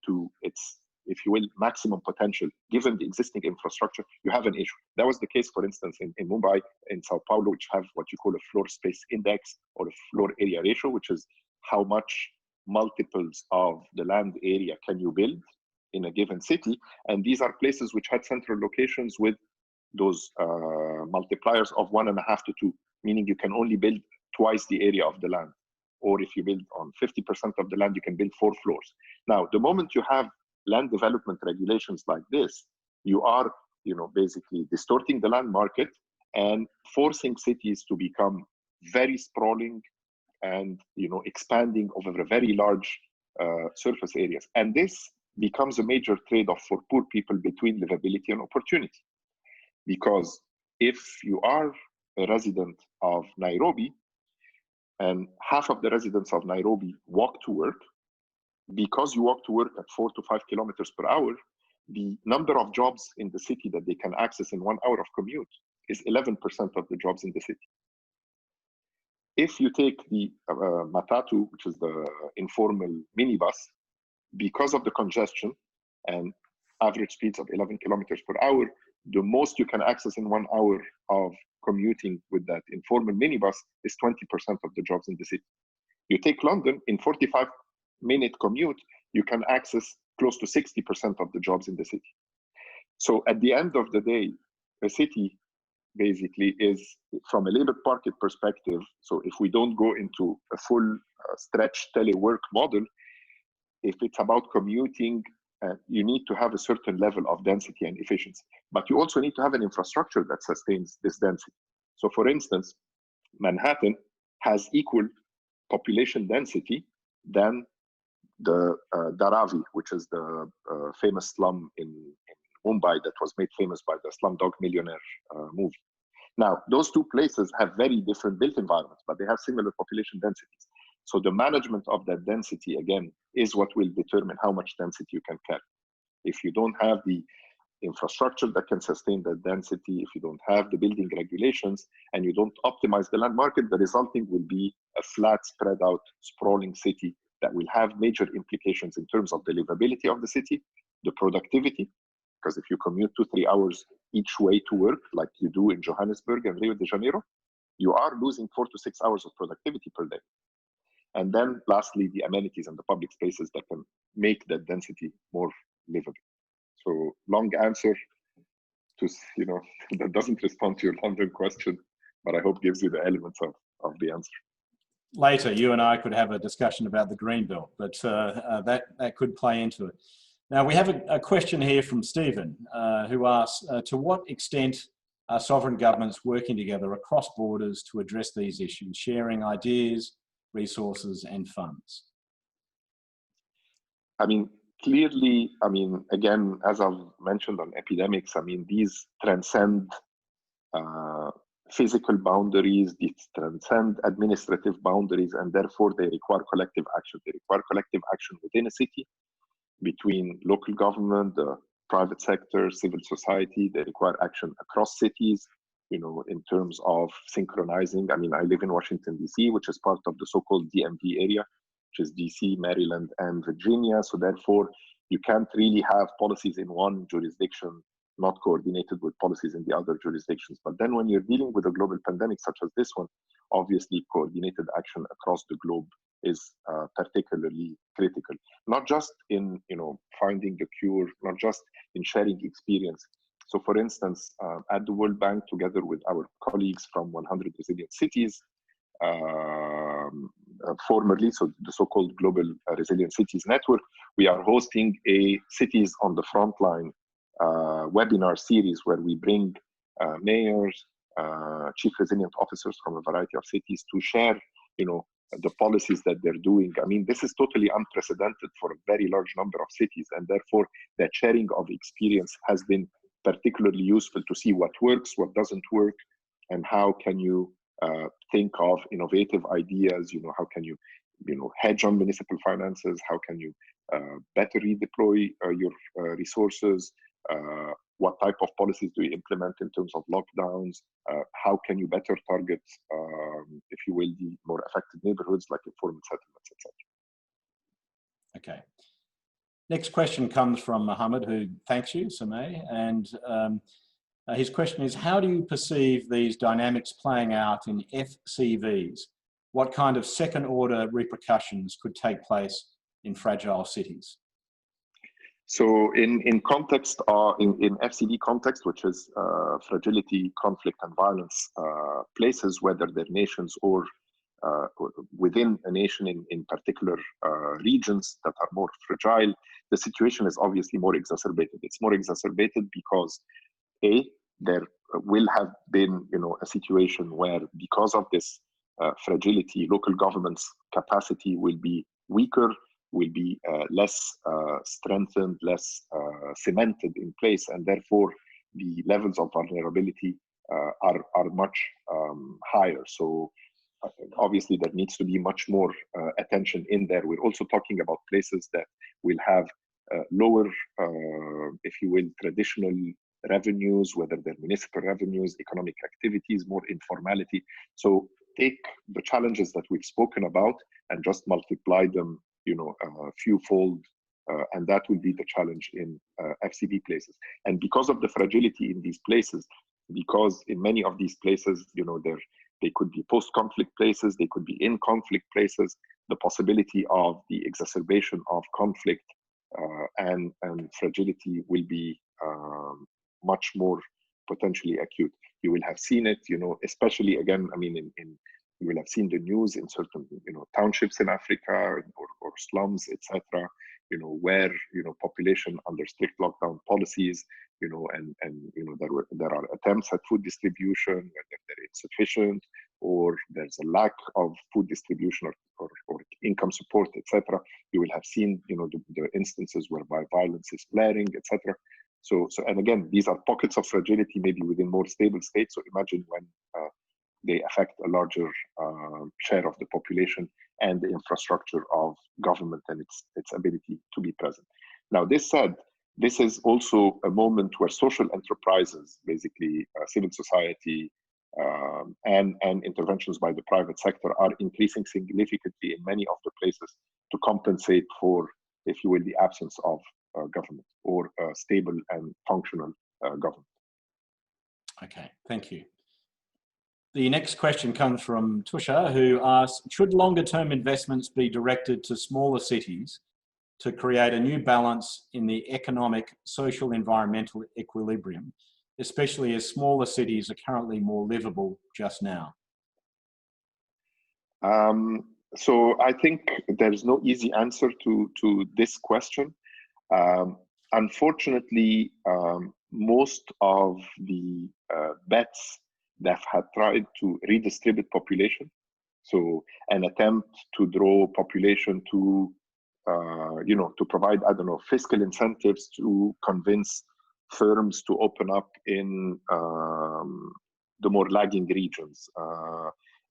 to its, if you will, maximum potential, given the existing infrastructure, you have an issue. That was the case, for instance, in Mumbai, in Sao Paulo, which have what you call a floor space index or a floor area ratio, which is how much multiples of the land area can you build in a given city. And these are places which had central locations with those multipliers of 1.5 to 2, meaning you can only build twice the area of the land. Or if you build on 50% of the land, you can build 4 floors. Now, the moment you have land development regulations like this, you are, basically distorting the land market and forcing cities to become very sprawling and, expanding over a very large surface areas. And this becomes a major trade-off for poor people between livability and opportunity. Because if you are a resident of Nairobi, and half of the residents of Nairobi walk to work, because you walk to work at 4 to 5 kilometers per hour, the number of jobs in the city that they can access in 1 hour of commute is 11% of the jobs in the city. If you take the matatu, which is the informal minibus, because of the congestion and average speeds of 11 kilometers per hour, the most you can access in 1 hour of commuting with that informal minibus is 20% of the jobs in the city. You take London, in 45-minute commute, you can access close to 60% of the jobs in the city. So at the end of the day, a city basically is, from a labor market perspective, so if we don't go into a full stretch telework model, if it's about commuting, you need to have a certain level of density and efficiency, but you also need to have an infrastructure that sustains this density. So for instance, Manhattan has equal population density than the Dharavi, which is the famous slum in Mumbai that was made famous by the Slumdog Millionaire movie. Now, those two places have very different built environments, but they have similar population densities. So the management of that density, again, is what will determine how much density you can carry. If you don't have the infrastructure that can sustain that density, if you don't have the building regulations, and you don't optimize the land market, the resulting will be a flat, spread out, sprawling city that will have major implications in terms of the livability of the city, the productivity, because if you commute 2-3 hours each way to work, like you do in Johannesburg and Rio de Janeiro, you are losing 4 to 6 hours of productivity per day. And then lastly, the amenities and the public spaces that can make that density more livable. So long answer to, that doesn't respond to your London question, but I hope gives you the elements of the answer. Later, you and I could have a discussion about the Greenbelt, but that could play into it. Now, we have a question here from Stephen, who asks, to what extent are sovereign governments working together across borders to address these issues, sharing ideas, resources and funds? Clearly, again, as I've mentioned on epidemics, these transcend physical boundaries, these transcend administrative boundaries, and therefore they require collective action. They require collective action within a city, between local government, the private sector, civil society. They require action across cities, in terms of synchronizing. I live in Washington, D.C., which is part of the so-called DMV area, which is D.C., Maryland, and Virginia. So therefore, you can't really have policies in one jurisdiction not coordinated with policies in the other jurisdictions. But then when you're dealing with a global pandemic such as this one, obviously coordinated action across the globe is particularly critical. Not just in finding a cure, not just in sharing experience. So for instance, at the World Bank, together with our colleagues from 100 Resilient Cities, formerly, so the so-called Global Resilient Cities Network, we are hosting a Cities on the Frontline webinar series where we bring mayors, chief resilient officers from a variety of cities to share, the policies that they're doing. I mean, this is totally unprecedented for a very large number of cities, and therefore that sharing of experience has been particularly useful to see what works, what doesn't work, and how can you think of innovative ideas. How can you, hedge on municipal finances? How can you better redeploy your resources? What type of policies do you implement in terms of lockdowns? How can you better target, if you will, the more affected neighborhoods like informal settlements, etc. Okay. Next question comes from Mohammed, who thanks you, Sameh, and his question is, how do you perceive these dynamics playing out in FCVs? What kind of second-order repercussions could take place in fragile cities? So in context, in FCD context, which is fragility, conflict, and violence places, whether they're nations or within a nation in particular regions that are more fragile, the situation is obviously more exacerbated. It's more exacerbated because there will have been, a situation where, because of this fragility, local governments' capacity will be weaker, will be less strengthened, less cemented in place, and therefore the levels of vulnerability are much higher. So obviously there needs to be much more attention in there. We're also talking about places that will have lower, if you will, traditional revenues, whether they're municipal revenues, economic activities, more informality. So take the challenges that we've spoken about and just multiply them, a few-fold, and that will be the challenge in FCB places. And because of the fragility in these places, because in many of these places, they could be post-conflict places, they could be in conflict places, the possibility of the exacerbation of conflict and fragility will be much more potentially acute. You will have seen it, especially again, I mean, you will have seen the news in certain, townships in Africa or slums, etc., where, population under strict lockdown policies, and there are attempts at food distribution, whether they're insufficient or there's a lack of food distribution or income support, etc. You will have seen, the instances whereby violence is flaring, etc. So, and again, these are pockets of fragility, maybe within more stable states. So imagine when they affect a larger share of the population and the infrastructure of government and its ability to be present. Now, this said, this is also a moment where social enterprises, basically civil society, and interventions by the private sector are increasing significantly in many of the places to compensate for, if you will, the absence of government or stable and functional government. Okay, thank you. The next question comes from Tusha, who asks, should longer-term investments be directed to smaller cities to create a new balance in the economic, social, environmental equilibrium, especially as smaller cities are currently more livable just now? So I think there's no easy answer to this question. Unfortunately, most of the bets that have tried to redistribute population, so an attempt to draw population to, to provide, fiscal incentives to convince firms to open up in the more lagging regions,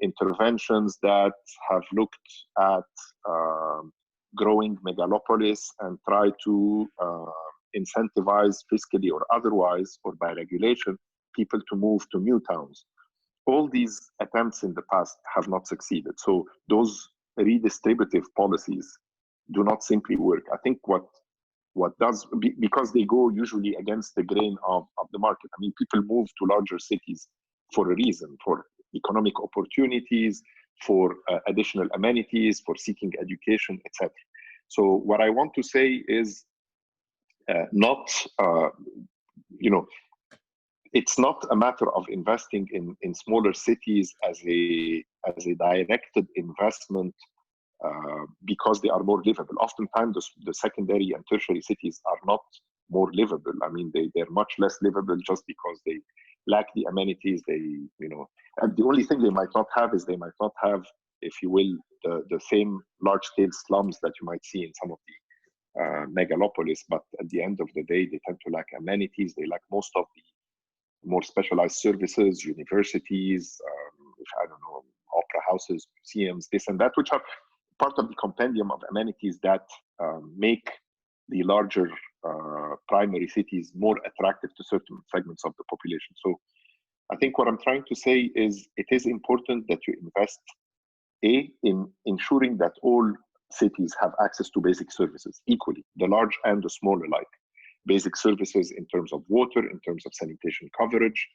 interventions that have looked at growing megalopolis and try to incentivize fiscally or otherwise, or by regulation, people to move to new towns. All these attempts in the past have not succeeded. So those redistributive policies do not simply work. I think what does, because they go usually against the grain of the market. I mean, people move to larger cities for a reason, for economic opportunities, for additional amenities, for seeking education, etc. So what I want to say is it's not a matter of investing in smaller cities as a directed investment because they are more livable. Oftentimes, the secondary and tertiary cities are not more livable. I mean, they're much less livable just because lack the amenities. They, and the only thing they might not have is they might not have, if you will, the same large-scale slums that you might see in some of the megalopolis. But at the end of the day, they tend to lack amenities. They lack most of the more specialized services, universities, I don't know, opera houses, museums, this and that, which are part of the compendium of amenities that make the larger primary cities more attractive to certain segments of the population. So I think what I'm trying to say is it is important that you invest, in ensuring that all cities have access to basic services equally, the large and the small alike. Basic services in terms of water, in terms of sanitation coverage,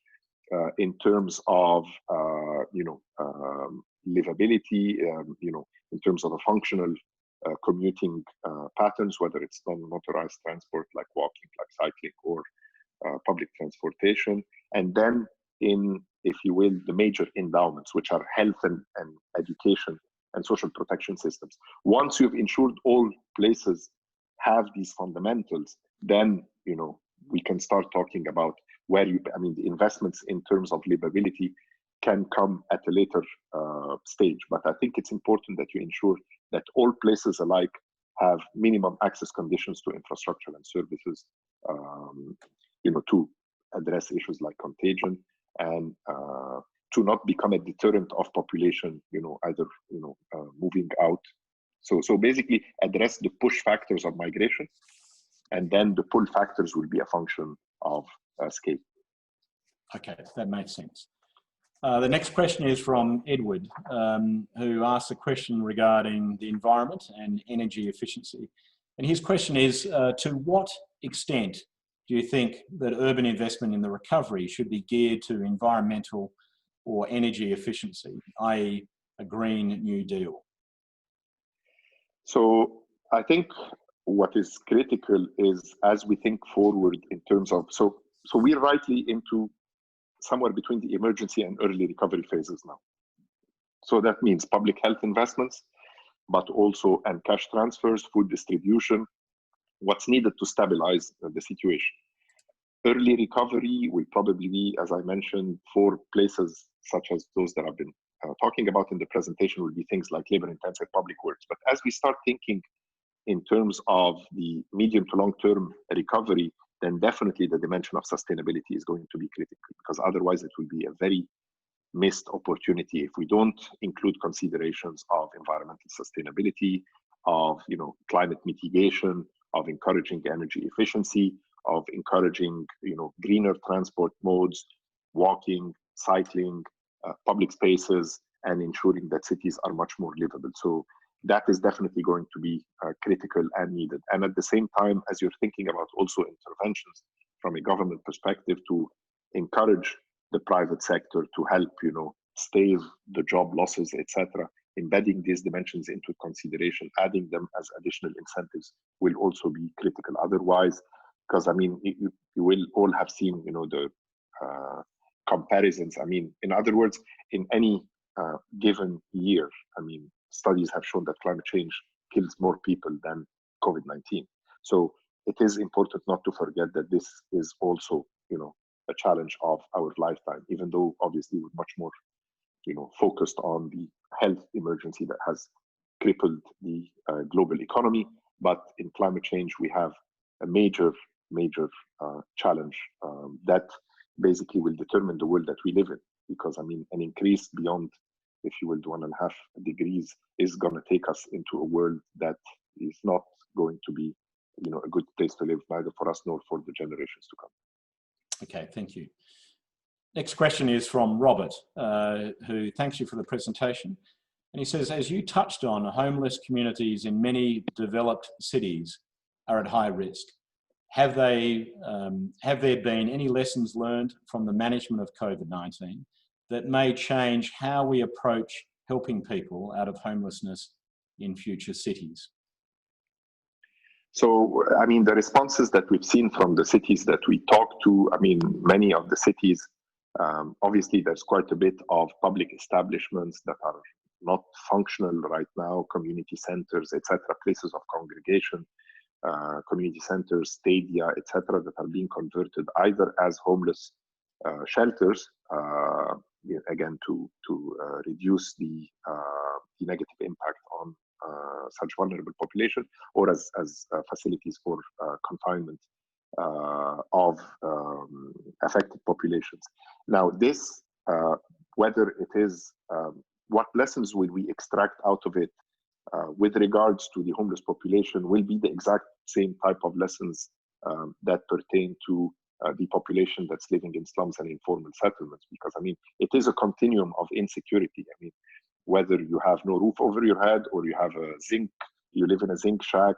in terms of livability, in terms of a functional commuting patterns, whether it's non-motorized transport like walking, like cycling, or public transportation. And then in, if you will, the major endowments, which are health and education and social protection systems. Once you've ensured all places have these fundamentals, then we can start talking about where the investments in terms of livability can come at a later stage. But I think it's important that you ensure that all places alike have minimum access conditions to infrastructure and services, to address issues like contagion, and to not become a deterrent of population, either moving out. So basically address the push factors of migration, and then the pull factors will be a function of scale. Okay, that makes sense. The next question is from Edward, who asked a question regarding the environment and energy efficiency. And his question is, to what extent do you think that urban investment in the recovery should be geared to environmental or energy efficiency, i.e. a Green New Deal? So I think what is critical is, as we think forward in terms of, so we're rightly into somewhere between the emergency and early recovery phases now. So that means public health investments, but also and cash transfers, food distribution, what's needed to stabilize the situation. Early recovery will probably be, as I mentioned, for places such as those that I've been talking about in the presentation, will be things like labor-intensive public works. But as we start thinking in terms of the medium to long-term recovery, then definitely the dimension of sustainability is going to be critical, because otherwise it will be a very missed opportunity if we don't include considerations of environmental sustainability, of climate mitigation, of encouraging energy efficiency, of encouraging greener transport modes, walking, cycling, public spaces, and ensuring that cities are much more livable. So that is definitely going to be critical and needed. And at the same time, as you're thinking about also interventions from a government perspective to encourage the private sector to help, stave the job losses, etc., embedding these dimensions into consideration, adding them as additional incentives will also be critical. Otherwise, because you will all have seen, the comparisons. In other words, in any given year, studies have shown that climate change kills more people than COVID-19. So it is important not to forget that this is also, a challenge of our lifetime, even though obviously we're much more, focused on the health emergency that has crippled the global economy. But in climate change, we have a major challenge that basically will determine the world that we live in. Because an increase beyond, if you will, 1.5 degrees is going to take us into a world that is not going to be, a good place to live, neither for us nor for the generations to come. Okay, thank you. Next question is from Robert, who thanks you for the presentation. And he says, as you touched on, homeless communities in many developed cities are at high risk. Have there been any lessons learned from the management of COVID-19 that may change how we approach helping people out of homelessness in future cities? So, the responses that we've seen from the cities that we talk to, many of the cities, obviously there's quite a bit of public establishments that are not functional right now, community centers, etc., places of congregation, community centers, stadia, etc., that are being converted either as homeless shelters, again, to reduce the negative impact on such vulnerable population, or as facilities for confinement of affected populations. Now, this, whether it is, what lessons will we extract out of it with regards to the homeless population will be the exact same type of lessons that pertain to the population that's living in slums and informal settlements, because I mean, it is a continuum of insecurity. I mean, whether you have no roof over your head, or you have you live in a zinc shack,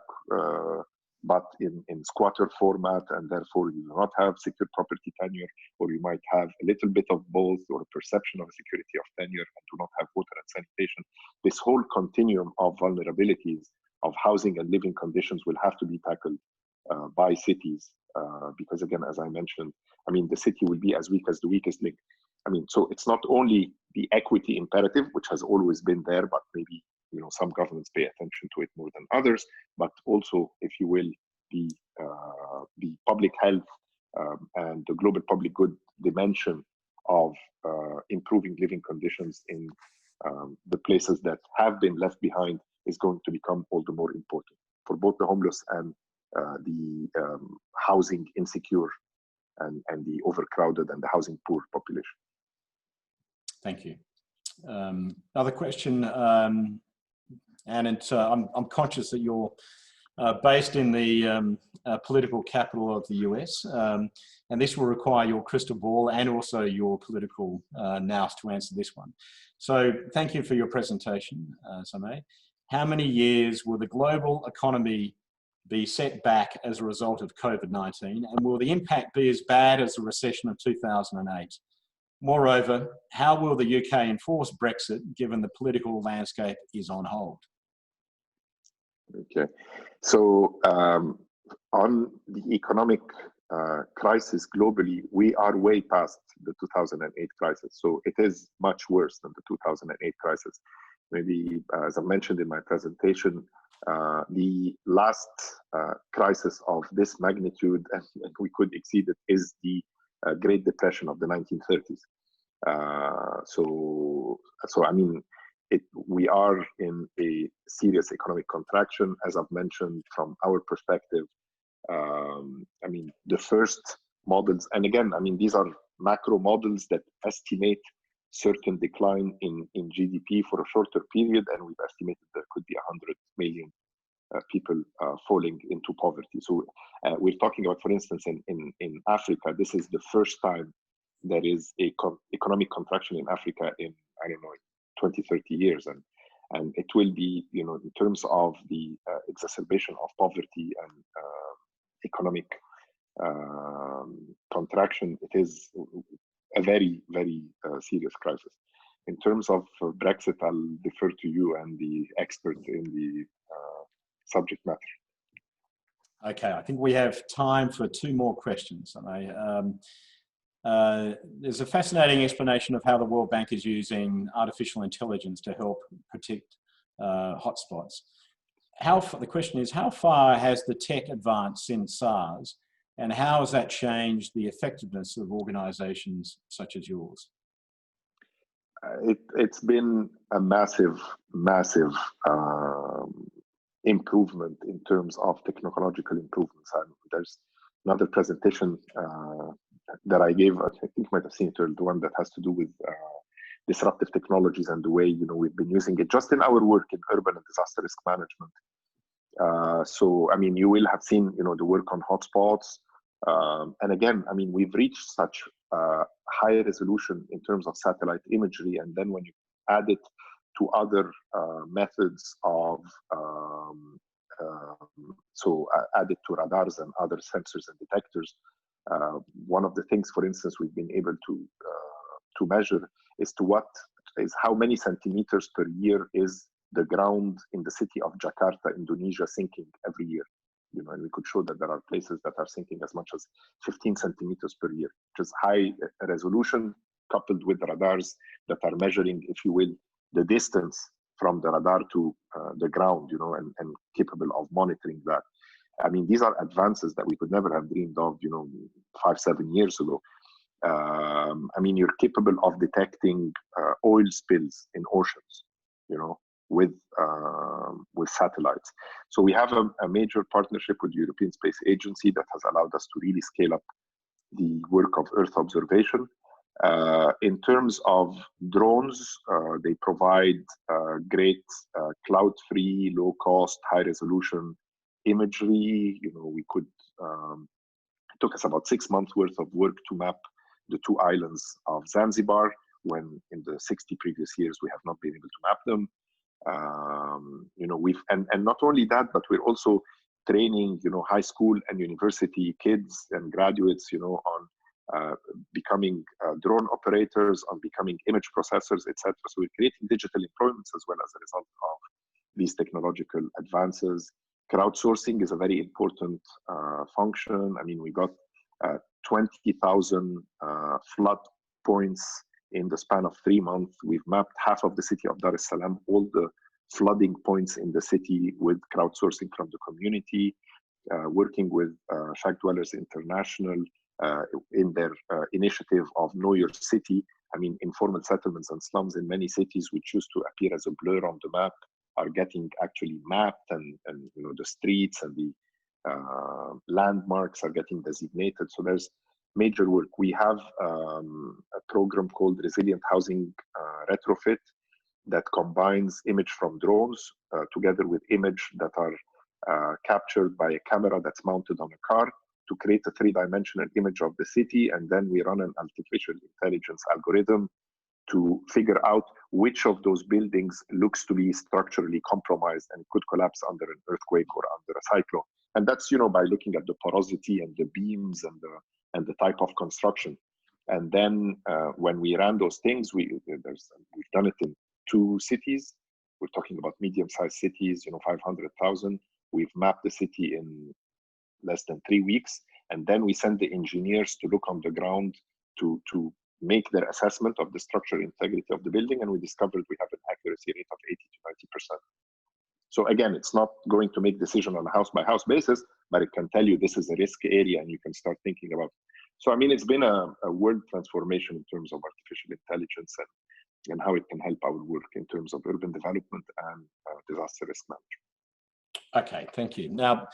but in squatter format, and therefore you do not have secure property tenure, or you might have a little bit of both, or a perception of a security of tenure, and do not have water and sanitation. This whole continuum of vulnerabilities of housing and living conditions will have to be tackled by cities, because again, as I mentioned, I mean, the city will be as weak as the weakest link. I mean, so it's not only the equity imperative, which has always been there, but maybe, you know, some governments pay attention to it more than others, but also, if you will, the public health and the global public good dimension of improving living conditions in the places that have been left behind is going to become all the more important for both the homeless and the housing insecure and the overcrowded and the housing poor population. Thank you. Another question, and I'm conscious that you're based in the political capital of the US, and this will require your crystal ball and also your political nous to answer this one. So thank you for your presentation, Sameh. How many years will the global economy be set back as a result of COVID-19, and will the impact be as bad as the recession of 2008? Moreover, how will the UK enforce Brexit given the political landscape is on hold? Okay, so on the economic crisis globally, we are way past the 2008 crisis. So it is much worse than the 2008 crisis. Maybe, as I mentioned in my presentation, the last crisis of this magnitude, and we could exceed it, is the Great Depression of the 1930s. So I mean, we are in a serious economic contraction, as I've mentioned. From our perspective, I mean, the first models, and again, I mean, these are macro models that estimate certain decline in GDP for a shorter period, and we've estimated there could be 100 million people falling into poverty. So we're talking about, for instance, in Africa, this is the first time there is a economic contraction in Africa in, I don't know, 20, 30 years. And it will be, you know, in terms of the exacerbation of poverty and economic contraction, it is a very, very serious crisis. In terms of Brexit, I'll defer to you and the expert in the subject matter. Okay, I think we have time for 2 more questions. There's a fascinating explanation of how the World Bank is using artificial intelligence to help predict hotspots. The question is, how far has the tech advanced since SARS, and how has that changed the effectiveness of organizations such as yours? It's been a massive improvement in terms of technological improvements. And there's another presentation that I gave, I think you might have seen it, the one that has to do with disruptive technologies and the way, you know, we've been using it just in our work in urban and disaster risk management. So, I mean, you will have seen, you know, the work on hotspots. And again, I mean, we've reached such high resolution in terms of satellite imagery, and then when you add it to other methods of, added to radars and other sensors and detectors. One of the things, for instance, we've been able to measure is how many centimeters per year is the ground in the city of Jakarta, Indonesia, sinking every year. You know, and we could show that there are places that are sinking as much as 15 centimeters per year, which is high resolution coupled with radars that are measuring, if you will, the distance from the radar to the ground, you know, and capable of monitoring that. I mean, these are advances that we could never have dreamed of, you know, 5-7 years ago. I mean, you're capable of detecting oil spills in oceans, you know, with satellites. So we have a major partnership with the European Space Agency that has allowed us to really scale up the work of Earth observation. In terms of drones, they provide great cloud-free, low-cost, high-resolution imagery. You know, we could, it took us about 6 months worth of work to map the 2 islands of Zanzibar, when in the 60 previous years we have not been able to map them. You know, and not only that, but we're also training, you know, high school and university kids and graduates, you know, on becoming drone operators, on becoming image processors, etc. So we're creating digital employments as well as a result of these technological advances. Crowdsourcing is a very important function. I mean, we got 20,000 flood points in the span of 3 months. We've mapped half of the city of Dar es Salaam, all the flooding points in the city, with crowdsourcing from the community, working with Shack Dwellers International in their initiative of Know Your City. I mean, informal settlements and slums in many cities which used to appear as a blur on the map are getting actually mapped, and you know, the streets and the landmarks are getting designated. So there's major work. We have a program called Resilient Housing Retrofit that combines image from drones together with image that are captured by a camera that's mounted on a car to create a 3-dimensional image of the city. And then we run an artificial intelligence algorithm to figure out which of those buildings looks to be structurally compromised and could collapse under an earthquake or under a cyclone. And that's, you know, by looking at the porosity and the beams and the type of construction. And then when we ran those things, we've done it in 2 cities. We're talking about medium-sized cities, you know, 500,000. We've mapped the city in less than 3 weeks, and then we send the engineers to look on the ground to make their assessment of the structural integrity of the building, and we discovered we have an accuracy rate of 80 to 90%. So again, it's not going to make decision on a house-by-house basis, but it can tell you this is a risk area, and you can start thinking about it. So I mean, it's been a world transformation in terms of artificial intelligence and how it can help our work in terms of urban development and disaster risk management. Okay, thank you. Now,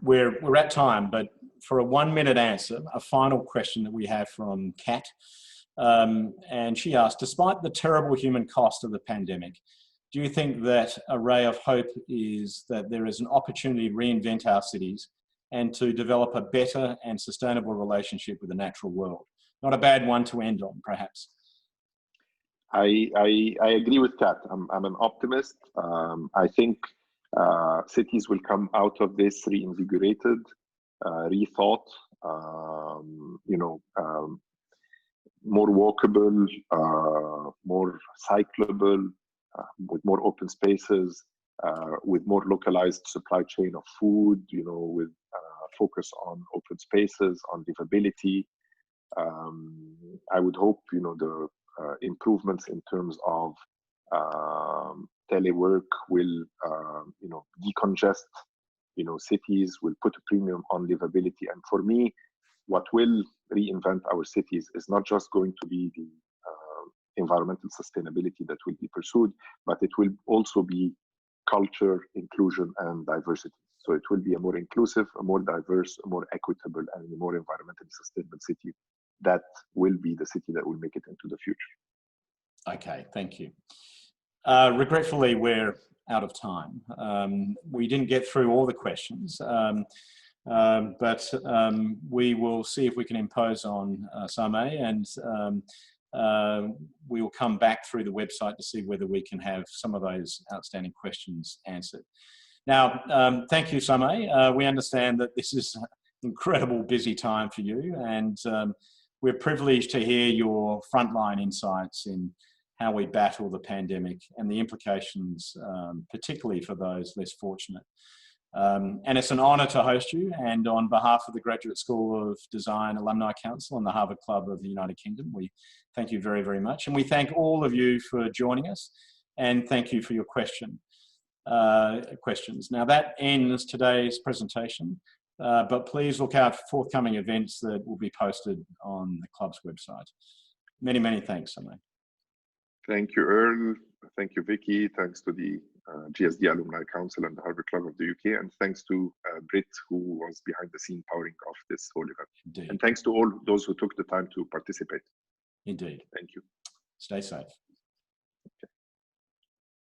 we're at time, but for a 1-minute answer, a final question that we have from Kat. And she asked, despite the terrible human cost of the pandemic, do you think that a ray of hope is that there is an opportunity to reinvent our cities and to develop a better and sustainable relationship with the natural world? Not a bad one to end on, perhaps. I agree with Kat. I'm an optimist. I think cities will come out of this reinvigorated, rethought, you know, more walkable, more cyclable, with more open spaces, with more localized supply chain of food, you know, with focus on open spaces, on livability. I would hope, you know, the improvements in terms of telework will, you know, decongest, you know, cities, will put a premium on livability. And for me, what will reinvent our cities is not just going to be the environmental sustainability that will be pursued, but it will also be culture, inclusion, and diversity. So it will be a more inclusive, a more diverse, a more equitable, and a more environmentally sustainable city that will be the city that will make it into the future. Okay, thank you. Regretfully, we're out of time. We didn't get through all the questions, but we will see if we can impose on Sameh, and we will come back through the website to see whether we can have some of those outstanding questions answered. Now, thank you, Sameh. We understand that this is an incredible busy time for you, and we're privileged to hear your frontline insights in how we battle the pandemic and the implications, particularly for those less fortunate. And it's an honor to host you, and on behalf of the Graduate School of Design Alumni Council and the Harvard Club of the United Kingdom, we thank you very, very much. And we thank all of you for joining us, and thank you for your questions. Now that ends today's presentation. but please look out for forthcoming events that will be posted on the club's website. Many, many thanks, Sameh. Thank you, Earle. Thank you, Vicky. Thanks to the GSD Alumni Council and the Harvard Club of the UK. And thanks to Britt, who was behind the scene powering off this whole event. Indeed. And thanks to all those who took the time to participate. Indeed. Thank you. Stay safe. Okay.